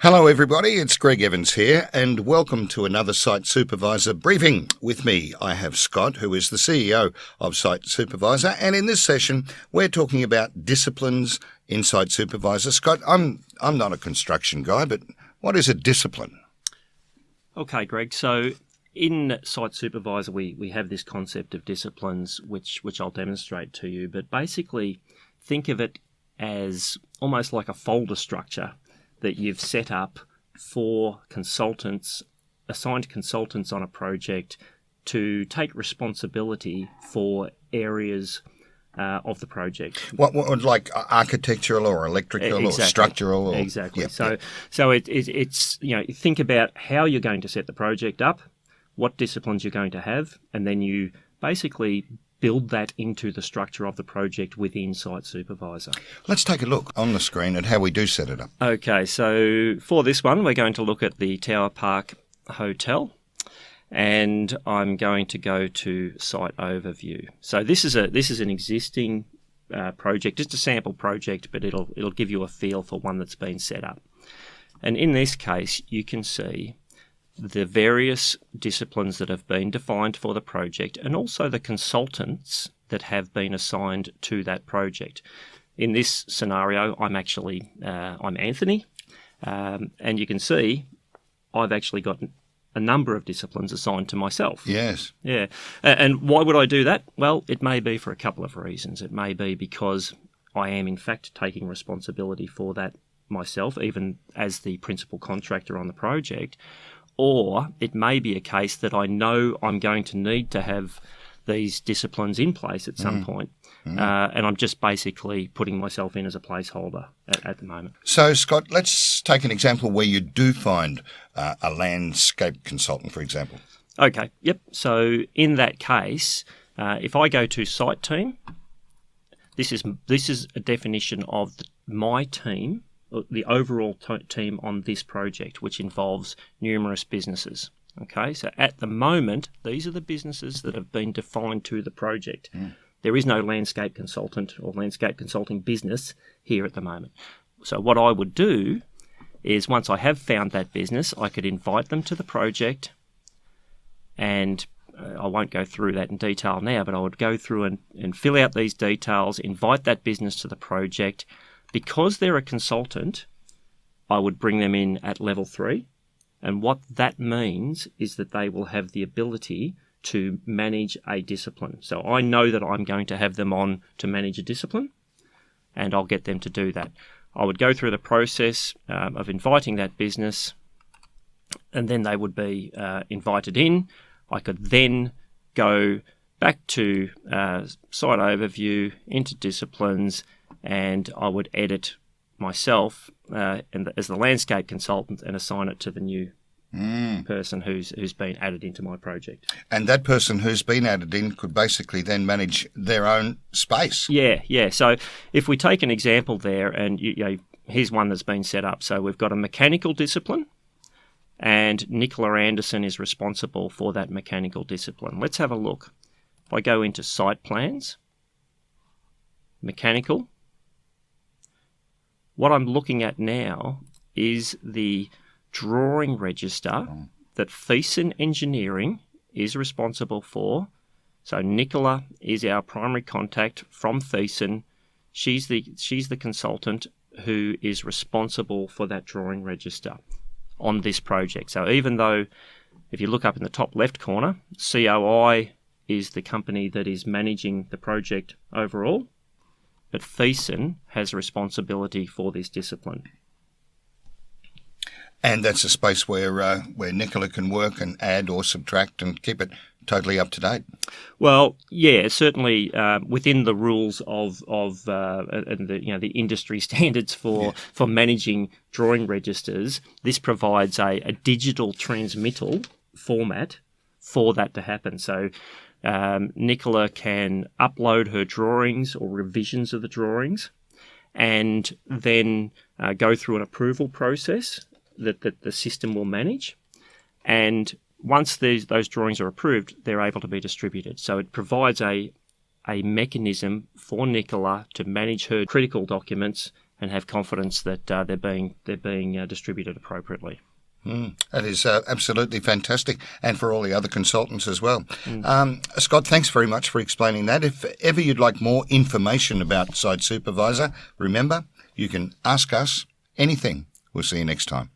Hello everybody, it's Greg Evans here and welcome to another Site Supervisor briefing. With me I have Scott, who is the CEO of Site Supervisor, and in this session we're talking about disciplines in Site Supervisor. Scott, I'm not a construction guy, but what is a discipline? Okay, Greg, so in Site Supervisor we have this concept of disciplines which I'll demonstrate to you, but basically think of it as almost like a folder structure that you've set up for consultants, assigned consultants on a project to take responsibility for areas of the project. What like architectural or electrical or structural? Exactly. Yep. So it's think about how you're going to set the project up, what disciplines you're going to have, and then you basically build that into the structure of the project within Site Supervisor. Let's take a look on the screen at how we do set it up. Okay, so for this one, we're going to look at the Tower Park Hotel, and I'm going to go to Site Overview. So this is an existing project, just a sample project, but it'll give you a feel for one that's been set up. And in this case, you can see the various disciplines that have been defined for the project and also the consultants that have been assigned to that project. In this scenario, I'm Anthony, and you can see I've actually got a number of disciplines assigned to myself. Yes. Yeah. And why would I do that? Well, it may be for a couple of reasons. It may be because I am in fact taking responsibility for that myself, even as the principal contractor on the project. Or it may be a case that I know I'm going to need to have these disciplines in place at some point, and I'm just basically putting myself in as a placeholder at the moment. So, Scott, let's take an example where you do find a landscape consultant, for example. Okay, yep. So in that case, if I go to Site Team, this is a definition of my team, the overall team on this project, which involves numerous businesses. Okay, so at the moment, these are the businesses that have been defined to the project. There is no landscape consultant or landscape consulting business here at the moment. So what I would do is, once I have found that business, I could invite them to the project, and I won't go through that in detail now, but I would go through and fill out these details, invite that business to the project. Because they're a consultant, I would bring them in at level 3. And what that means is that they will have the ability to manage a discipline. So I know that I'm going to have them on to manage a discipline, and I'll get them to do that. I would go through the process of inviting that business, and then they would be invited in. I could then go back to Site Overview, into disciplines, and I would edit myself as the landscape consultant and assign it to the new person who's been added into my project. And that person who's been added in could basically then manage their own space. Yeah. So if we take an example there, and here's one that's been set up. So we've got a mechanical discipline, and Nicola Anderson is responsible for that mechanical discipline. Let's have a look. If I go into Site Plans, Mechanical, what I'm looking at now is the drawing register that Thiessen Engineering is responsible for. So Nicola is our primary contact from Thiessen. She's the consultant who is responsible for that drawing register on this project. So even though, if you look up in the top left corner, COI is the company that is managing the project overall, but Thiessen has responsibility for this discipline. And that's a space where Nicola can work and add or subtract and keep it totally up to date. Well, yeah, certainly within the rules of and the industry standards for managing drawing registers, this provides a digital transmittal format for that to happen. So Nicola can upload her drawings or revisions of the drawings, and then go through an approval process that the system will manage. And once those drawings are approved, they're able to be distributed. So it provides a mechanism for Nicola to manage her critical documents and have confidence that they're being distributed appropriately. That is absolutely fantastic, and for all the other consultants as well. Scott, thanks very much for explaining that. If ever you'd like more information about Site Supervisor, remember, you can ask us anything. We'll see you next time.